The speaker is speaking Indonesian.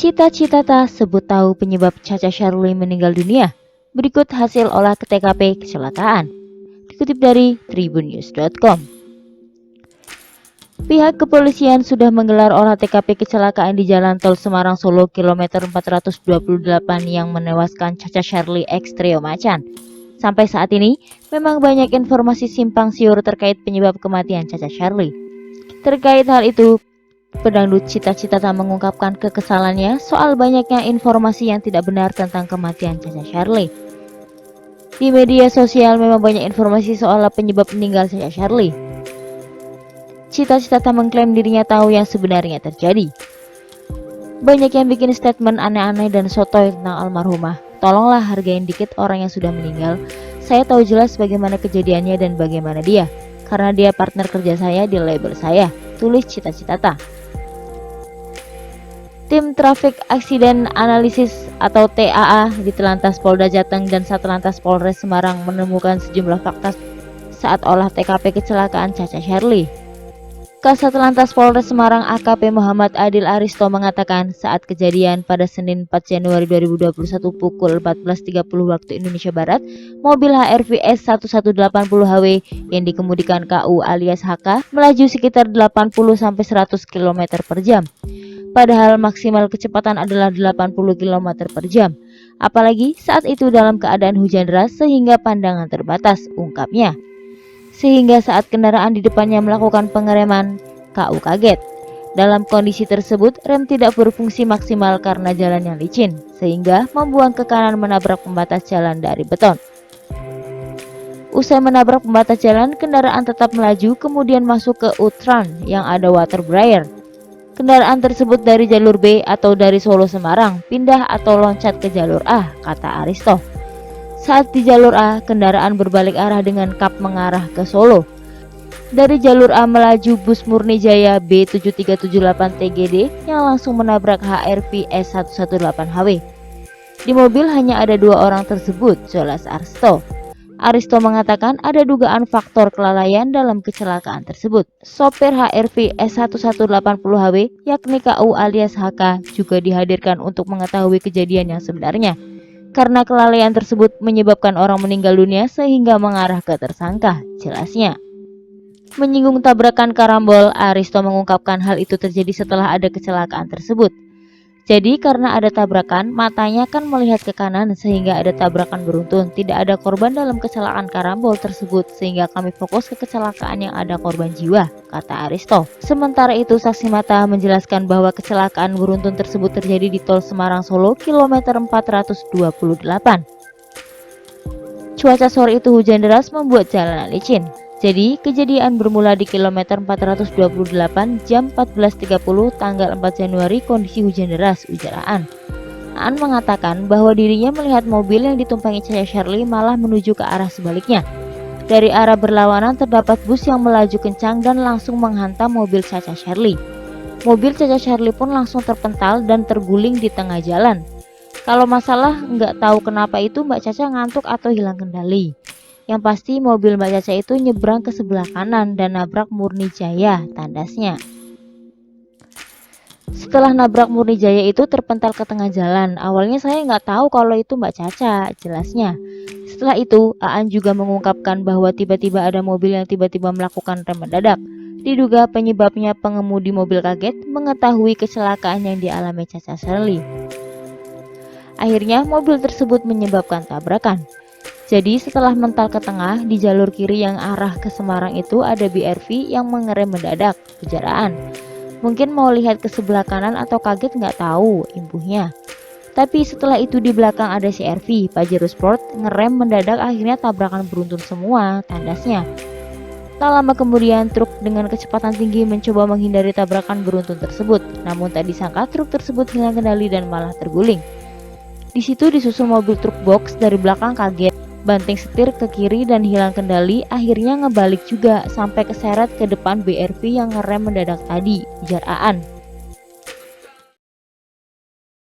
Cita-cita tak sebut tahu penyebab Chacha Sharly meninggal dunia. Berikut hasil olah TKP kecelakaan. Dikutip dari tribunnews.com. Pihak kepolisian sudah menggelar olah TKP kecelakaan di Jalan Tol Semarang Solo kilometer 428 yang menewaskan Chacha Sharly X Trio Macan. Sampai saat ini, memang banyak informasi simpang siur terkait penyebab kematian Chacha Sharly. Terkait hal itu, pedangdut Cita-Cita tak mengungkapkan kekesalannya soal banyaknya informasi yang tidak benar tentang kematian Chacha Sharly. Di media sosial memang banyak informasi soal penyebab meninggal Chacha Sharly. Cita-Cita tak mengklaim dirinya tahu yang sebenarnya terjadi. Banyak yang bikin statement aneh-aneh dan sotoy tentang almarhumah. Tolonglah hargain dikit orang yang sudah meninggal. Saya tahu jelas bagaimana kejadiannya dan bagaimana dia, karena dia partner kerja saya di label saya, tulis Cita-Cita tak. Tim Traffic Accident Analysis atau TAA di Telantas Polda Jateng dan Satlantas Polres Semarang menemukan sejumlah fakta saat olah TKP kecelakaan Chacha Sharly. Kasatlantas Polres Semarang AKP Muhammad Adil Aristo mengatakan saat kejadian pada Senin 4 Januari 2021 pukul 14.30 waktu Indonesia Barat, mobil HRV S1180HW yang dikemudikan KU alias HK melaju sekitar 80-100 km per jam. Padahal maksimal kecepatan adalah 80 km per jam. Apalagi saat itu dalam keadaan hujan deras sehingga pandangan terbatas, ungkapnya. Sehingga saat kendaraan di depannya melakukan pengereman, KU kaget. Dalam kondisi tersebut, rem tidak berfungsi maksimal karena jalan yang licin, sehingga membuang ke kanan menabrak pembatas jalan dari beton. Usai menabrak pembatas jalan, kendaraan tetap melaju kemudian masuk ke U-turn yang ada water barrier. Kendaraan tersebut dari jalur B atau dari Solo Semarang, pindah atau loncat ke jalur A, kata Aristo. Saat di jalur A, kendaraan berbalik arah dengan kap mengarah ke Solo. Dari jalur A melaju bus Murni Jaya B7378TGD yang langsung menabrak HRV S118HW. Di mobil hanya ada 2 orang tersebut, jelas Aristo. Aristo mengatakan ada dugaan faktor kelalaian dalam kecelakaan tersebut. Sopir HRV S1180HW yakni KU alias HK juga dihadirkan untuk mengetahui kejadian yang sebenarnya. Karena kelalaian tersebut menyebabkan orang meninggal dunia sehingga mengarah ke tersangka, jelasnya. Menyinggung tabrakan karambol, Aristo mengungkapkan hal itu terjadi setelah ada kecelakaan tersebut. Jadi karena ada tabrakan, matanya kan melihat ke kanan sehingga ada tabrakan beruntun. Tidak ada korban dalam kecelakaan karambol tersebut sehingga kami fokus ke kecelakaan yang ada korban jiwa, kata Aristo. Sementara itu saksi mata menjelaskan bahwa kecelakaan beruntun tersebut terjadi di Tol Semarang Solo kilometer 428. Cuaca sore itu hujan deras membuat jalanan licin. Jadi, kejadian bermula di kilometer 428 jam 14.30 tanggal 4 Januari kondisi hujan deras, ujar Aan. Aan mengatakan bahwa dirinya melihat mobil yang ditumpangi Chacha Sharly malah menuju ke arah sebaliknya. Dari arah berlawanan terdapat bus yang melaju kencang dan langsung menghantam mobil Chacha Sharly. Mobil Chacha Sharly pun langsung terpental dan terguling di tengah jalan. Kalau masalah nggak tahu kenapa itu Mbak Chacha ngantuk atau hilang kendali. Yang pasti mobil Mbak Chacha itu nyebrang ke sebelah kanan dan nabrak Murni Jaya, tandasnya. Setelah nabrak Murni Jaya itu terpental ke tengah jalan. Awalnya saya nggak tahu kalau itu Mbak Chacha, jelasnya. Setelah itu, Aan juga mengungkapkan bahwa tiba-tiba ada mobil yang tiba-tiba melakukan rem mendadak. Diduga penyebabnya pengemudi mobil kaget mengetahui kecelakaan yang dialami Chacha Sharly. Akhirnya mobil tersebut menyebabkan tabrakan. Jadi setelah mental ke tengah, di jalur kiri yang arah ke Semarang itu ada BRV yang mengerem mendadak, ujar Aan. Mungkin mau lihat ke sebelah kanan atau kaget nggak tahu, imbuhnya. Tapi setelah itu di belakang ada CR-V, Pajero Sport, ngerem mendadak akhirnya tabrakan beruntun semua, tandasnya. Tak lama kemudian truk dengan kecepatan tinggi mencoba menghindari tabrakan beruntun tersebut, namun tak disangka truk tersebut hilang kendali dan malah terguling. Di situ disusul mobil truk box dari belakang kaget. Banting setir ke kiri dan hilang kendali, akhirnya ngebalik juga sampai keseret ke depan BRV yang ngerem mendadak tadi, ujar Aan.